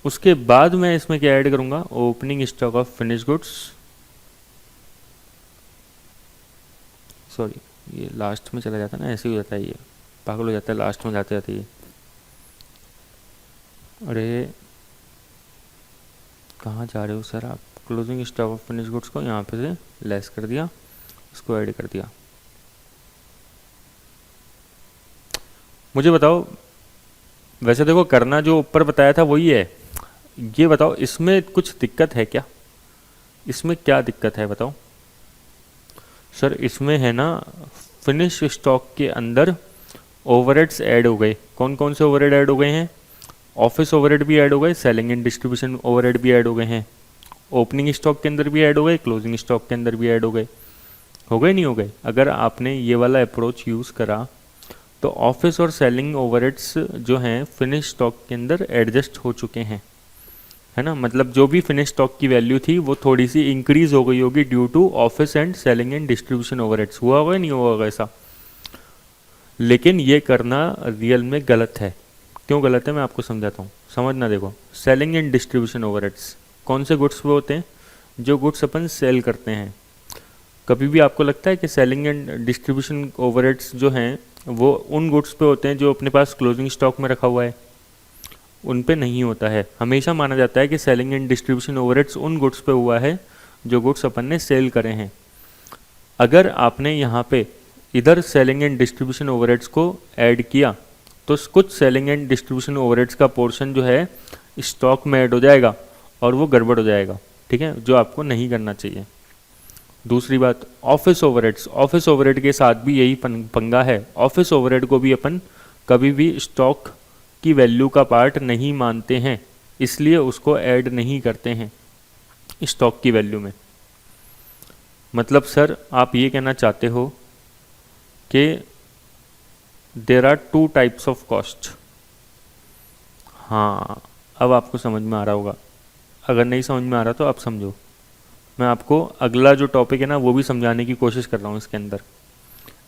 उसके बाद मैं इसमें क्या ऐड करूँगा, opening stock of finish goods, sorry ये लास्ट में चला जाता है ना, ऐसे ही हो जाता है, ये पागल हो जाता है लास्ट में जाते जाते ये। अरे कहाँ जा रहे हो सर आप, closing stock of finish goods को यहाँ पे से लेस कर दिया, इसको ऐड कर दिया। मुझे बताओ, वैसे देखो करना जो ऊपर बताया था वही है, ये बताओ इसमें कुछ दिक्कत है क्या, इसमें क्या दिक्कत है बताओ। सर इसमें है ना, फिनिश स्टॉक के अंदर ओवरहेड्स ऐड हो गए, कौन कौन से ओवरहेड ऐड हो गए हैं, ऑफिस ओवरहेड भी ऐड हो गए, सेलिंग एंड डिस्ट्रीब्यूशन ओवरहेड भी ऐड हो गए हैं, ओपनिंग स्टॉक के अंदर भी ऐड हो गए, क्लोजिंग स्टॉक के अंदर भी ऐड हो गए नहीं हो गए। अगर आपने ये वाला अप्रोच यूज़ करा तो ऑफिस और सेलिंग ओवरहेड्स जो हैं फिनिश स्टॉक के अंदर एडजस्ट हो चुके हैं, है ना, मतलब जो भी फिनिश स्टॉक की वैल्यू थी वो थोड़ी सी इंक्रीज हो गई होगी due to office and selling and distribution overheads. हुआ होगा नहीं हुआ होगा ऐसा? लेकिन ये करना रियल में गलत है। क्यों गलत है मैं आपको समझाता हूँ, समझना। देखो, सेलिंग एंड डिस्ट्रीब्यूशन ओवरहेड्स कौन से गुड्स पे होते हैं, जो गुड्स अपन सेल करते हैं। कभी भी आपको लगता है कि सेलिंग एंड डिस्ट्रीब्यूशन ओवरहेड्स जो हैं वो उन गुड्स पे होते हैं जो अपने पास क्लोजिंग स्टॉक में रखा हुआ है? उन पे नहीं होता है। हमेशा माना जाता है कि सेलिंग एंड डिस्ट्रीब्यूशन ओवरहेड्स उन गुड्स पे हुआ है जो गुड्स अपन ने सेल करे हैं। अगर आपने यहाँ पे इधर सेलिंग एंड डिस्ट्रीब्यूशन ओवरहेड्स को ऐड किया तो कुछ सेलिंग एंड डिस्ट्रीब्यूशन ओवरहेड्स का पोर्शन जो है स्टॉक में ऐड हो जाएगा और वो गड़बड़ हो जाएगा, ठीक है, जो आपको नहीं करना चाहिए। दूसरी बात, ऑफिस ओवरहेड्स, ऑफिस ओवरहेड के साथ भी यही पंगा है। ऑफिस ओवरहेड को भी अपन कभी भी स्टॉक की वैल्यू का पार्ट नहीं मानते हैं, इसलिए उसको ऐड नहीं करते हैं स्टॉक की वैल्यू में। मतलब सर आप ये कहना चाहते हो कि there are two types of cost. हाँ, अब आपको समझ में आ रहा होगा। अगर नहीं समझ में आ रहा तो आप समझो। मैं आपको अगला जो टॉपिक है ना वो भी समझाने की कोशिश कर रहा हूँ इसके अंदर।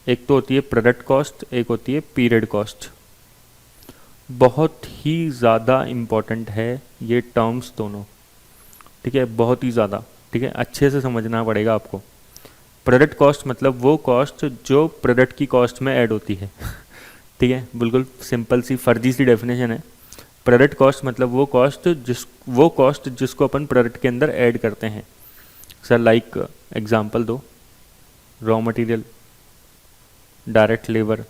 एक तो होती है प्रोडक्ट कॉस्ट, एक होती है पीरियड कॉस्ट। बहुत ही ज़्यादा इम्पॉर्टेंट है ये टर्म्स दोनों, ठीक है, बहुत ही ज़्यादा, ठीक है, अच्छे से समझना पड़ेगा आपको। प्रोडक्ट कॉस्ट मतलब वो कॉस्ट जो प्रोडक्ट की कॉस्ट में ऐड होती है ठीक है, बिल्कुल सिंपल सी फर्जी सी डेफिनेशन है। प्रोडक्ट कॉस्ट मतलब वो कॉस्ट जिसको अपन प्रोडक्ट के अंदर ऐड करते हैं। सर लाइक एग्जांपल दो, raw material, direct labour,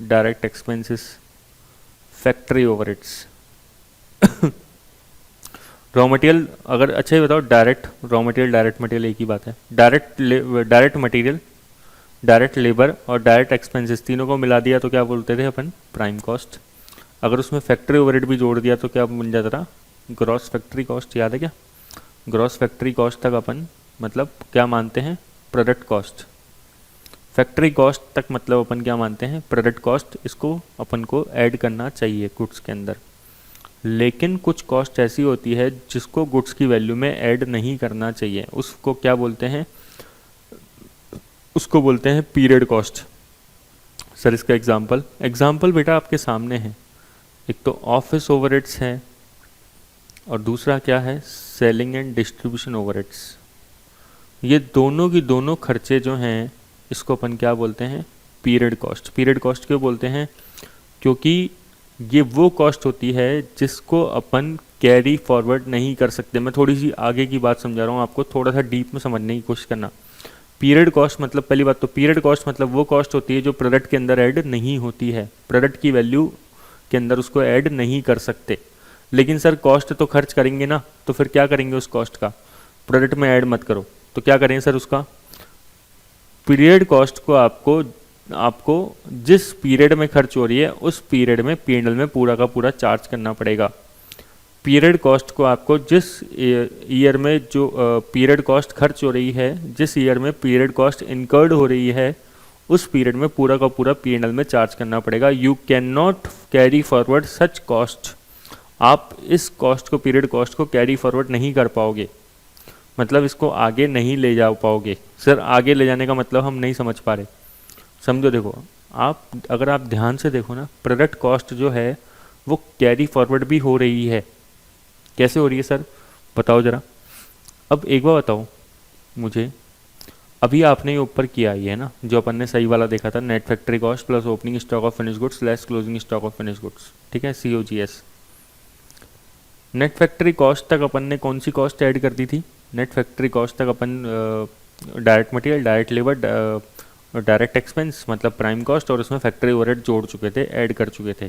direct expenses, factory overheads raw material, अगर अच्छा ही बताओ, direct raw material, direct material एक ही बात है। डायरेक्ट मटेरियल, डायरेक्ट लेबर और डायरेक्ट एक्सपेंसेस तीनों को मिला दिया तो क्या बोलते थे अपन, प्राइम कॉस्ट। अगर उसमें फैक्ट्री ओवरहेड भी जोड़ दिया तो क्या बन जाता था, ग्रॉस फैक्ट्री कॉस्ट। याद है क्या? ग्रॉस फैक्ट्री कॉस्ट तक अपन मतलब क्या मानते हैं, प्रोडक्ट कॉस्ट। फैक्ट्री कॉस्ट तक मतलब अपन क्या मानते हैं, प्रोडक्ट कॉस्ट। इसको अपन को ऐड करना चाहिए गुड्स के अंदर, लेकिन कुछ कॉस्ट ऐसी होती है जिसको गुड्स की वैल्यू में ऐड नहीं करना चाहिए, उसको क्या बोलते हैं, उसको बोलते हैं पीरियड कॉस्ट। सर इसका एग्जाम्पल बेटा आपके सामने है। एक तो ऑफिस ओवरहेड्स है और दूसरा क्या है, सेलिंग एंड डिस्ट्रीब्यूशन ओवरहेड्स। ये दोनों की दोनों खर्चे जो हैं इसको अपन क्या बोलते हैं, पीरियड कॉस्ट। पीरियड कॉस्ट क्यों बोलते हैं, क्योंकि ये वो कॉस्ट होती है जिसको अपन कैरी फॉरवर्ड नहीं कर सकते। मैं थोड़ी सी आगे की बात समझा रहा हूँ आपको, थोड़ा सा डीप में समझने की कोशिश करना। पीरियड कॉस्ट मतलब, पहली बात तो पीरियड कॉस्ट मतलब वो कॉस्ट होती है जो प्रोडक्ट के अंदर ऐड नहीं होती है, प्रोडक्ट की वैल्यू के अंदर उसको ऐड नहीं कर सकते। लेकिन सर कॉस्ट तो खर्च करेंगे ना, तो फिर क्या करेंगे उस कॉस्ट का, प्रोडक्ट में ऐड मत करो, तो क्या करें सर उसका, पीरियड कॉस्ट को आपको जिस पीरियड में खर्च हो रही है उस पीरियड में P&L में पूरा का पूरा चार्ज करना पड़ेगा। पीरियड कॉस्ट को आपको जिस ईयर में जो पीरियड कॉस्ट खर्च हो रही है, जिस ईयर में पीरियड कॉस्ट इनकर्ड हो रही है, उस पीरियड में पूरा का पूरा P&L में चार्ज करना पड़ेगा। You can not carry forward such cost. आप इस कॉस्ट को, पीरियड कॉस्ट को कैरी फॉरवर्ड नहीं कर पाओगे, मतलब इसको आगे नहीं ले जा पाओगे। सर आगे ले जाने का मतलब हम नहीं समझ पा रहे, समझो। देखो अगर आप ध्यान से देखो ना, प्रोडक्ट कॉस्ट जो है वो कैरी फॉरवर्ड भी हो रही है। कैसे हो रही है सर, बताओ ज़रा। अब एक बार बताओ मुझे, अभी आपने ये ऊपर किया ही है ना, जो अपन ने सही वाला देखा था, net factory cost plus opening stock of finish goods less closing stock of finish goods, ठीक है, COGS। नेट फैक्ट्री कॉस्ट तक अपन ने कौन सी कॉस्ट ऐड कर दी थी, नेट फैक्ट्री कॉस्ट तक अपन direct material, direct labour, direct expense मतलब प्राइम कॉस्ट और उसमें फैक्ट्री ओवरहेड जोड़ चुके थे, ऐड कर चुके थे,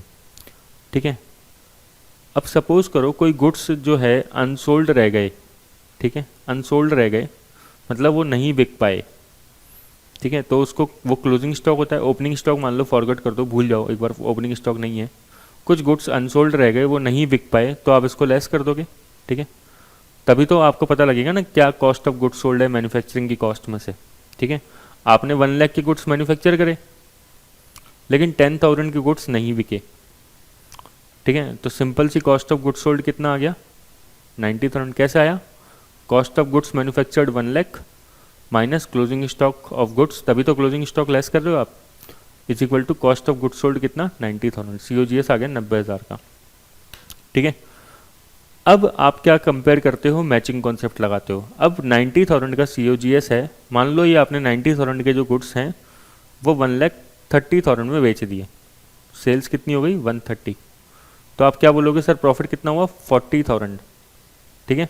ठीक है। अब सपोज करो कोई गुड्स जो है अनसोल्ड रह गए, ठीक है, अनसोल्ड रह गए मतलब वो नहीं बिक पाए, ठीक है, तो उसको वो क्लोजिंग स्टॉक होता है। ओपनिंग स्टॉक मान लो फॉरगेट कर दो, भूल जाओ एक बार, ओपनिंग स्टॉक नहीं है, कुछ गुड्स अनसोल्ड रह गए, वो नहीं बिक पाए, तो आप इसको लेस कर दोगे, ठीक है। तभी तो आपको पता लगेगा ना क्या कॉस्ट ऑफ गुड्स सोल्ड है मैन्युफैक्चरिंग की कॉस्ट में से, ठीक है। आपने 1 लाख के गुड्स मैन्युफैक्चर करे लेकिन 10,000 के गुड्स नहीं बिके, ठीक है, तो सिंपल सी कॉस्ट ऑफ गुड्स सोल्ड कितना आ गया, 90,000। कैसे आया, cost of goods manufactured 1 lakh minus closing stock of goods, तभी तो क्लोजिंग स्टॉक लेस कर रहे हो आप, is equal to cost of goods sold कितना, 90,000। COGS आ गया 90,000 का, ठीक है। अब आप क्या कंपेयर करते हो, मैचिंग कॉन्सेप्ट लगाते हो। अब 90,000 का COGS है, मान लो ये आपने 90,000 के जो गुड्स हैं वो 1,30,000 में बेच दिए, सेल्स कितनी हो गई 130, तो आप क्या बोलोगे सर प्रॉफिट कितना हुआ 40,000, ठीक है।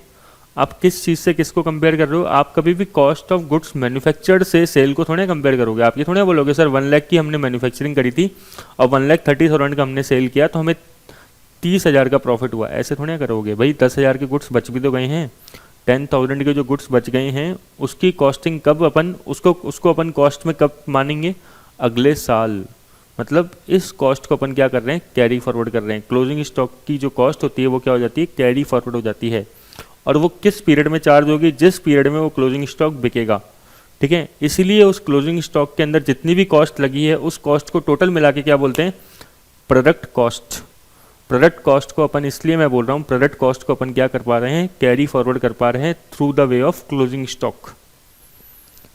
आप किस चीज़ से किसको कंपेयर कर रहे हो, आप कभी भी कॉस्ट ऑफ गुड्स मैन्युफैक्चर्ड से सेल को थोड़े कंपेयर करोगे। आप ये थोड़े बोलोगे सर 1 लाख की हमने मैन्युफैक्चरिंग करी थी और 1,30,000 का हमने सेल किया तो हमें 30,000 का प्रॉफिट हुआ, ऐसे थोड़े करोगे भाई। 10,000 के गुड्स बच भी तो गए हैं, 10,000 के जो गुड्स बच गए हैं उसकी कॉस्टिंग कब अपन उसको अपन कॉस्ट में कब मानेंगे, अगले साल। मतलब इस कॉस्ट को अपन क्या कर रहे हैं, कैरी फॉरवर्ड कर रहे हैं। क्लोजिंग स्टॉक की जो कॉस्ट होती है वो क्या हो जाती है, कैरी फॉरवर्ड हो जाती है, और वो किस पीरियड में चार्ज होगी, जिस पीरियड में वो क्लोजिंग स्टॉक बिकेगा, ठीक है। इसीलिए उस क्लोजिंग स्टॉक के अंदर जितनी भी कॉस्ट लगी है उस कॉस्ट को टोटल मिला के क्या बोलते हैं, प्रोडक्ट कॉस्ट। प्रोडक्ट कॉस्ट को अपन, इसलिए मैं बोल रहा हूँ प्रोडक्ट कॉस्ट को अपन क्या कर पा रहे हैं, कैरी फॉरवर्ड कर पा रहे हैं through the way of closing stock.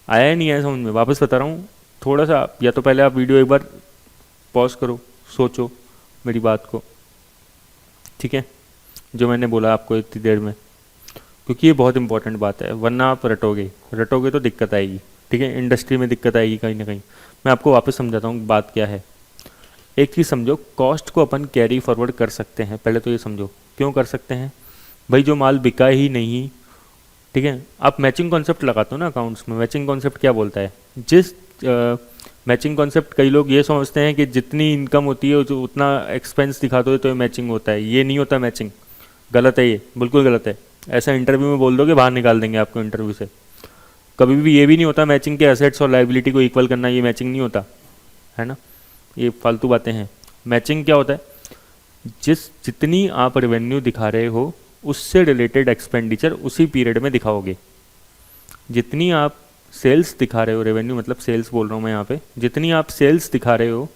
आया है नहीं आया समझ में, वापस बता रहा हूँ थोड़ा सा, या तो पहले आप वीडियो एक बार पॉज करो, सोचो मेरी बात को, ठीक है, जो मैंने बोला आपको इतनी देर में, क्योंकि ये बहुत इंपॉर्टेंट बात है, वरना आप रटोगे तो दिक्कत आएगी, ठीक है, इंडस्ट्री में दिक्कत आएगी कहीं ना कहीं। मैं आपको वापस समझाता हूँ बात क्या है। एक चीज़ समझो, कॉस्ट को अपन कैरी फॉरवर्ड कर सकते हैं, पहले तो ये समझो क्यों कर सकते हैं भाई, जो माल बिका ही नहीं, ठीक है। आप मैचिंग कॉन्सेप्ट लगाते हो ना अकाउंट्स में, मैचिंग कॉन्सेप्ट क्या बोलता है, जिस मैचिंग कॉन्सेप्ट कई लोग ये समझते हैं कि जितनी इनकम होती है जो उतना एक्सपेंस दिखा दो तो ये मैचिंग होता है, ये नहीं होता मैचिंग, गलत है, ये बिल्कुल गलत है। ऐसा इंटरव्यू में बोल दोगे बाहर निकाल देंगे आपको इंटरव्यू से। कभी भी ये भी नहीं होता मैचिंग के एसेट्स और लायबिलिटी को इक्वल करना, ये मैचिंग नहीं होता है ना, ये फालतू बातें हैं। मैचिंग क्या होता है, जितनी आप रेवेन्यू दिखा रहे हो उससे रिलेटेड एक्सपेंडिचर उसी पीरियड में दिखाओगे। जितनी आप सेल्स दिखा रहे हो, रेवेन्यू मतलब सेल्स बोल रहा हूँ मैं यहाँ पे, जितनी आप सेल्स दिखा रहे हो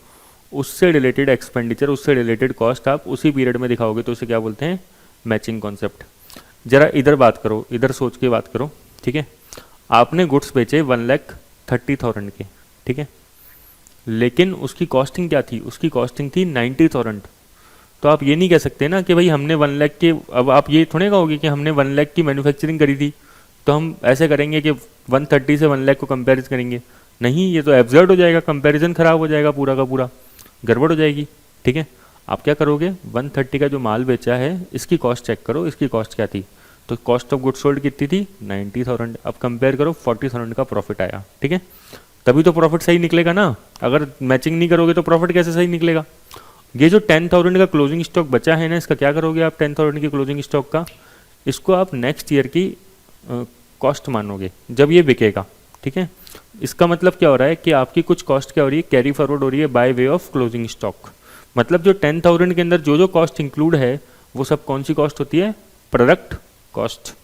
उससे रिलेटेड एक्सपेंडिचर, उससे रिलेटेड कॉस्ट आप उसी पीरियड में दिखाओगे तो उसे क्या बोलते हैं, मैचिंग कॉन्सेप्ट। जरा इधर बात करो, इधर सोच के बात करो, ठीक है। आपने गुड्स बेचे 1,30,000 के, ठीक है, लेकिन उसकी कॉस्टिंग क्या थी, उसकी कॉस्टिंग थी 90,000। तो आप ये नहीं कह सकते ना कि भाई हमने 1 लाख के, अब आप ये थोड़े कहोगे कि हमने 1 लाख की मैन्युफैक्चरिंग करी थी तो हम ऐसे करेंगे कि 130 से 1 लाख को कंपेरिज करेंगे, नहीं, ये तो एब्सर्ड हो जाएगा, कंपैरिजन खराब हो जाएगा, पूरा का पूरा गड़बड़ हो जाएगी, ठीक है। आप क्या करोगे, 130 का जो माल बेचा है इसकी कॉस्ट चेक करो, इसकी कॉस्ट क्या थी, तो कॉस्ट ऑफ गुड्स सोल्ड कितनी थी, 90,000। अब कंपेयर करो, 40,000 का प्रॉफिट आया, ठीक है, तभी तो प्रॉफिट सही निकलेगा ना। अगर मैचिंग नहीं करोगे तो प्रॉफिट कैसे सही निकलेगा। ये जो 10,000 का क्लोजिंग स्टॉक बचा है ना, इसका क्या करोगे आप, 10,000 की क्लोजिंग स्टॉक का, इसको आप नेक्स्ट ईयर की कॉस्ट मानोगे जब ये बिकेगा, ठीक है। इसका मतलब क्या हो रहा है कि आपकी कुछ कॉस्ट क्या हो रही है, कैरी फॉरवर्ड हो रही है by way of closing stock. मतलब जो 10,000 के अंदर जो जो कॉस्ट इंक्लूड है वो सब कौन सी कॉस्ट होती है, प्रोडक्ट कॉस्ट,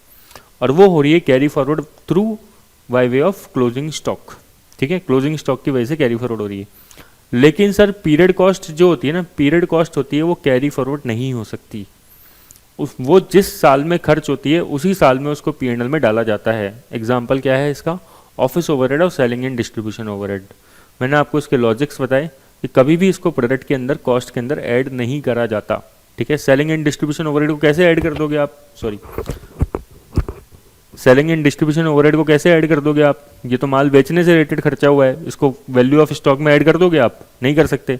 और वो हो रही है carry forward through by way of closing stock, ठीक है। क्लोजिंग स्टॉक की वजह से कैरी फॉरवर्ड हो रही है। लेकिन सर पीरियड कॉस्ट जो होती है ना, पीरियड कॉस्ट होती है वो कैरी फॉरवर्ड नहीं हो सकती, वो जिस साल में खर्च होती है उसी साल में उसको P&L में डाला जाता है। एग्जाम्पल क्या है इसका, ऑफिस ओवरहेड और सेलिंग एंड डिस्ट्रीब्यूशन ओवरहेड। मैंने आपको इसके लॉजिक्स बताए कि कभी भी इसको प्रोडक्ट के अंदर, कॉस्ट के अंदर ऐड नहीं करा जाता, ठीक है। सेलिंग एंड डिस्ट्रीब्यूशन ओवरहेड को कैसे ऐड कर दोगे आप, sorry, selling and distribution overhead को कैसे ऐड कर दोगे आप, ये तो माल बेचने से रिलेटेड खर्चा हुआ है, इसको वैल्यू ऑफ स्टॉक में ऐड कर दोगे आप, नहीं कर सकते।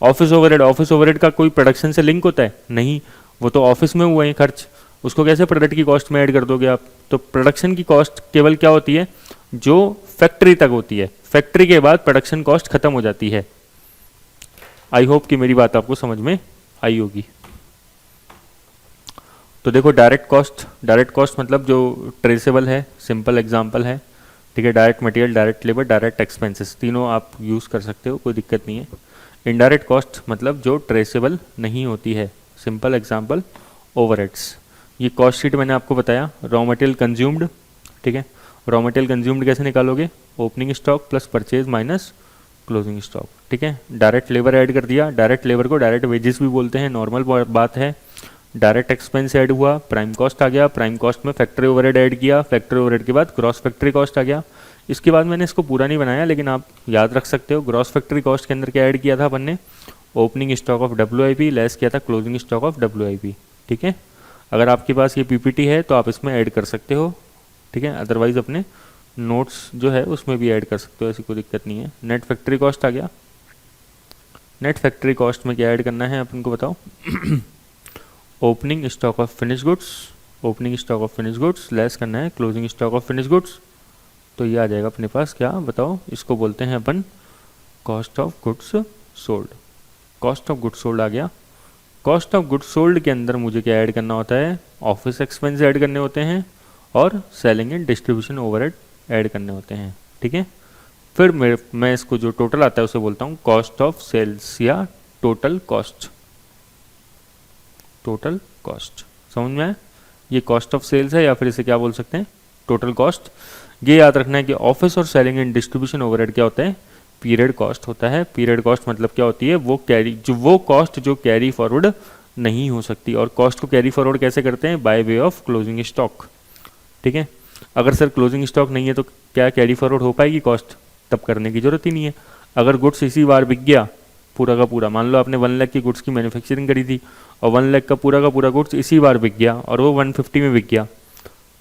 ऑफिस ओवरहेड का कोई प्रोडक्शन से लिंक होता है, नहीं, वो तो ऑफिस में हुए हैं खर्च, उसको कैसे प्रोडक्ट की कॉस्ट में ऐड कर दोगे आप। तो प्रोडक्शन की कॉस्ट केवल क्या होती है, जो फैक्ट्री तक होती है, फैक्ट्री के बाद प्रोडक्शन कॉस्ट खत्म हो जाती है। आई होप कि मेरी बात आपको समझ में आई होगी। तो देखो, डायरेक्ट कॉस्ट मतलब जो ट्रेसेबल है, सिंपल एग्जांपल है, ठीक है। Direct material, direct labour, direct expenses, तीनों आप यूज़ कर सकते हो, कोई दिक्कत नहीं है। इनडायरेक्ट कॉस्ट मतलब जो ट्रेसेबल नहीं होती है, सिंपल एग्जांपल ओवरहेड्स। ये कॉस्ट शीट मैंने आपको बताया, रॉ मटेरियल कंज्यूम्ड, ठीक है। रॉ मटेरियल कंज्यूम्ड कैसे निकालोगे, opening stock plus purchase minus closing stock, ठीक है। डायरेक्ट लेबर ऐड कर दिया, डायरेक्ट लेबर को डायरेक्ट वेजेस भी बोलते हैं, नॉर्मल बात है। डायरेक्ट एक्सपेंस ऐड हुआ, प्राइम कॉस्ट आ गया, प्राइम कॉस्ट में फैक्ट्री ओवरहेड ऐड किया, फैक्ट्री ओवरहेड के बाद ग्रॉस फैक्ट्री कॉस्ट आ गया। इसके बाद मैंने इसको पूरा नहीं बनाया, लेकिन आप याद रख सकते हो, ग्रॉस फैक्ट्री कॉस्ट के अंदर क्या ऐड किया था अपन ने, opening stock of WIP less किया था क्लोजिंग स्टॉक ऑफ WIP, ठीक है। अगर आपके पास ये PPT है तो आप इसमें ऐड कर सकते हो, ठीक है, अदरवाइज अपने नोट्स जो है उसमें भी ऐड कर सकते हो, ऐसी कोई दिक्कत नहीं है। नेट फैक्ट्री कॉस्ट आ गया, नेट फैक्ट्री कॉस्ट में क्या ऐड करना है अपन को बताओ, opening stock of finish goods, opening stock of finish goods less करना है closing stock of finish goods, तो ये आ जाएगा अपने पास, क्या बताओ, इसको बोलते हैं अपन cost of goods sold. Cost of goods sold आ गया। कॉस्ट ऑफ गुड्स सोल्ड के अंदर मुझे क्या ऐड करना होता है, ऑफिस एक्सपेंस ऐड करने होते हैं और selling and distribution overhead add करने होते हैं, ठीक है। फिर मैं इसको जो टोटल आता है उसे बोलता हूँ कॉस्ट ऑफ सेल्स या टोटल कॉस्ट, टोटल कॉस्ट, समझ में आया। ये कॉस्ट ऑफ सेल्स है या फिर इसे क्या बोल सकते हैं, टोटल कॉस्ट। ये याद रखना है कि ऑफिस और सेलिंग एंड डिस्ट्रीब्यूशन ओवरहेड क्या होता है, पीरियड कॉस्ट होता है। पीरियड कॉस्ट मतलब क्या होती है, वो कॉस्ट जो कैरी फॉरवर्ड नहीं हो सकती। और कॉस्ट को कैरी फॉरवर्ड कैसे करते हैं, by way of closing stock, ठीक है। अगर सर क्लोजिंग स्टॉक नहीं है तो क्या कैरी फॉरवर्ड हो पाएगी कॉस्ट, तब करने की जरूरत ही नहीं है। अगर गुड्स इसी बार बिक गया पूरा का पूरा, मान लो आपने 1 लाख की गुड्स की मैन्युफैक्चरिंग करी थी और 1 लाख का पूरा गुड्स इसी बार बिक गया और वो 150 में बिक गया,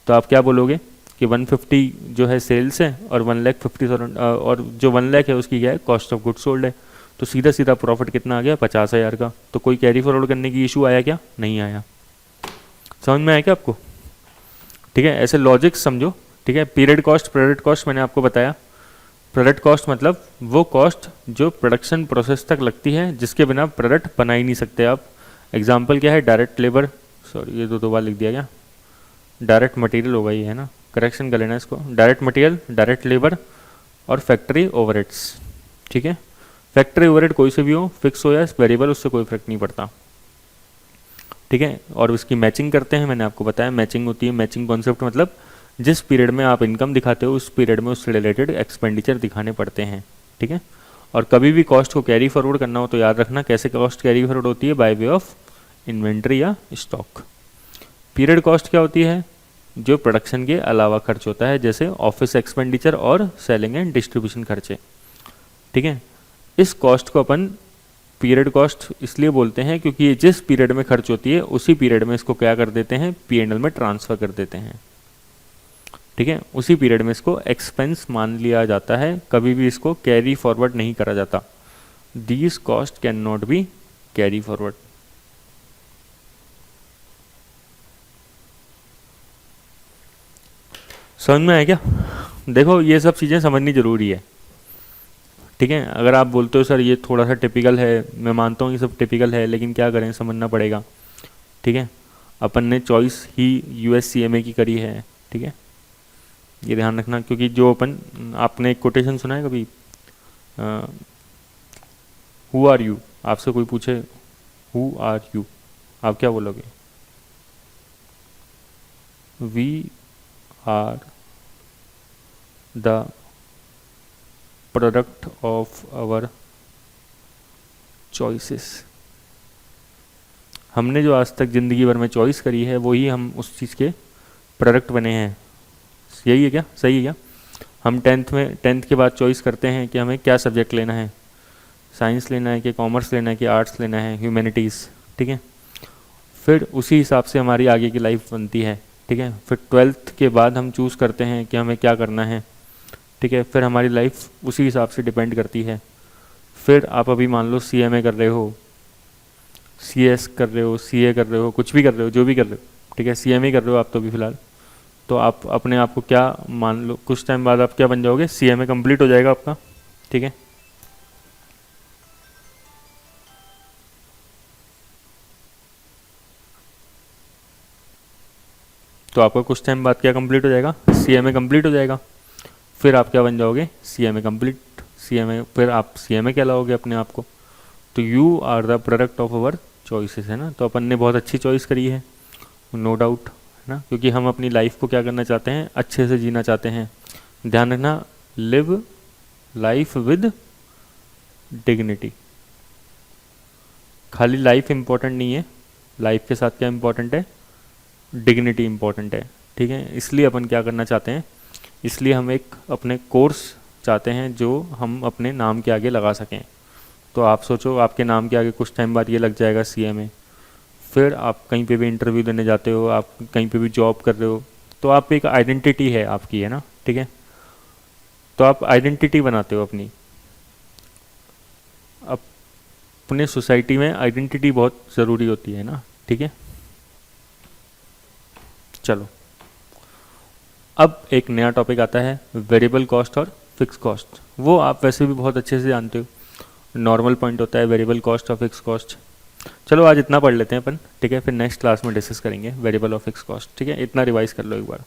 तो आप क्या बोलोगे कि 150 जो है सेल्स है और 1,50,000 और जो 1 लाख है उसकी क्या है, कॉस्ट ऑफ गुड्स सोल्ड है। तो सीधा सीधा प्रॉफिट कितना आ गया, 50,000 का। तो कोई कैरी फॉरवर्ड करने की इशू आया क्या, नहीं आया। समझ में आया क्या आपको, ठीक है। ऐसे लॉजिक समझो, ठीक है। पीरियड कॉस्ट, प्रोडक्ट कॉस्ट मैंने आपको बताया। प्रोडक्ट कॉस्ट मतलब वो कॉस्ट जो प्रोडक्शन प्रोसेस तक लगती है, जिसके बिना प्रोडक्ट बना ही नहीं सकते आप। एग्जाम्पल क्या है, डायरेक्ट लेबर, सॉरी ये दो बार लिख दिया गया, डायरेक्ट मटेरियल होगा ये, है ना, करेक्शन कर लेना इसको। डायरेक्ट मटेरियल, डायरेक्ट लेबर और फैक्ट्री ओवरहेड्स, ठीक है। फैक्ट्री ओवरहेड कोई से भी हो, फिक्स हो या वेरिएबल, उससे कोई फर्क नहीं पड़ता, ठीक है। और उसकी मैचिंग करते हैं, मैंने आपको बताया मैचिंग होती है। मैचिंग कॉन्सेप्ट मतलब जिस पीरियड में आप इनकम दिखाते हो उस पीरियड में उससे रिलेटेड एक्सपेंडिचर दिखाने पड़ते हैं, ठीक है। और कभी भी कॉस्ट को कैरी फॉरवर्ड करना हो तो याद रखना कैसे कॉस्ट कैरी फॉरवर्ड होती है, बाय वे ऑफ इन्वेंट्री या स्टॉक। पीरियड कॉस्ट क्या होती है, जो प्रोडक्शन के अलावा खर्च होता है, जैसे ऑफिस एक्सपेंडिचर और सेलिंग एंड डिस्ट्रीब्यूशन खर्चे, ठीक है। इस कॉस्ट को अपन पीरियड कॉस्ट इसलिए बोलते हैं क्योंकि ये जिस पीरियड में खर्च होती है उसी पीरियड में इसको क्या कर देते हैं, P&L में ट्रांसफर कर देते हैं, ठीक है। उसी पीरियड में इसको एक्सपेंस मान लिया जाता है, कभी भी इसको कैरी फॉरवर्ड नहीं करा जाता। These cost can not be carry forward. समझ में आया क्या? देखो ये सब चीज़ें समझनी जरूरी है, ठीक है। अगर आप बोलते हो सर ये थोड़ा सा टिपिकल है, मैं मानता हूँ ये सब टिपिकल है, लेकिन क्या करें, समझना पड़ेगा, ठीक है। अपन ने चॉइस ही USCMA की करी है, ठीक है, ये ध्यान रखना। क्योंकि जो अपन, आपने एक कोटेशन सुना है कभी, हु आर यू, आपसे कोई पूछे हु आर यू, आप क्या बोलोगे? We are the product of our choices. हमने जो आज तक ज़िंदगी भर में चॉइस करी है वही हम उस चीज़ के प्रोडक्ट बने हैं। यही है क्या, सही है क्या? हम टेंथ के बाद चॉइस करते हैं कि हमें क्या सब्जेक्ट लेना है, साइंस लेना है कि कॉमर्स लेना है कि आर्ट्स लेना है, ह्यूमैनिटीज़, ठीक है। फिर उसी हिसाब से हमारी आगे की लाइफ बनती है, ठीक है। फिर 12th के बाद हम चूज़ करते हैं कि हमें क्या करना है, ठीक है। फिर हमारी लाइफ उसी हिसाब से डिपेंड करती है। फिर आप अभी मान लो CMA कर रहे हो, CS कर रहे हो, CA कर रहे हो, कुछ भी कर रहे हो, जो भी कर रहे हो, ठीक है, CMA कर रहे हो आप तो अभी फ़िलहाल, तो आप अपने आप को क्या मान लो, कुछ टाइम बाद आप क्या बन जाओगे, CMA कंप्लीट हो जाएगा आपका, ठीक है। तो आपका कुछ टाइम बाद क्या कंप्लीट हो जाएगा, CMA कंप्लीट हो जाएगा। फिर आप क्या बन जाओगे, CMA कंप्लीट, CMA, फिर आप CMA कहलाओगे अपने आप को। तो you are the product of our choices, है ना। तो अपन ने बहुत अच्छी चॉइस करी है, नो डाउट, है ना, क्योंकि हम अपनी लाइफ को क्या करना चाहते हैं, अच्छे से जीना चाहते हैं। ध्यान रखना, लिव लाइफ विद डिग्निटी। खाली लाइफ इम्पोर्टेंट नहीं है, लाइफ के साथ क्या इम्पोर्टेंट है, डिग्निटी इम्पोर्टेंट है, ठीक है। इसलिए अपन क्या करना चाहते हैं, इसलिए हम एक अपने कोर्स चाहते हैं जो हम अपने नाम के आगे लगा सकें। तो आप सोचो आपके नाम के आगे कुछ टाइम बाद ये लग जाएगा CMA, फिर आप कहीं पे भी इंटरव्यू देने जाते हो, आप कहीं पे भी जॉब कर रहे हो, तो आप एक आइडेंटिटी है आपकी, है ना, ठीक है। तो आप आइडेंटिटी बनाते हो अपनी, अपने सोसाइटी में आइडेंटिटी बहुत ज़रूरी होती है ना, ठीक है। चलो अब एक नया टॉपिक आता है, वेरिएबल कॉस्ट और फिक्स कॉस्ट। वो आप वैसे भी बहुत अच्छे से जानते हो, नॉर्मल पॉइंट होता है वेरिएबल कॉस्ट और फिक्स कॉस्ट। चलो आज इतना पढ़ लेते हैं अपन, ठीक है, फिर नेक्स्ट क्लास में डिस्कस करेंगे वेरिएबल और फिक्स कॉस्ट, ठीक है। इतना रिवाइज कर लो एक बार।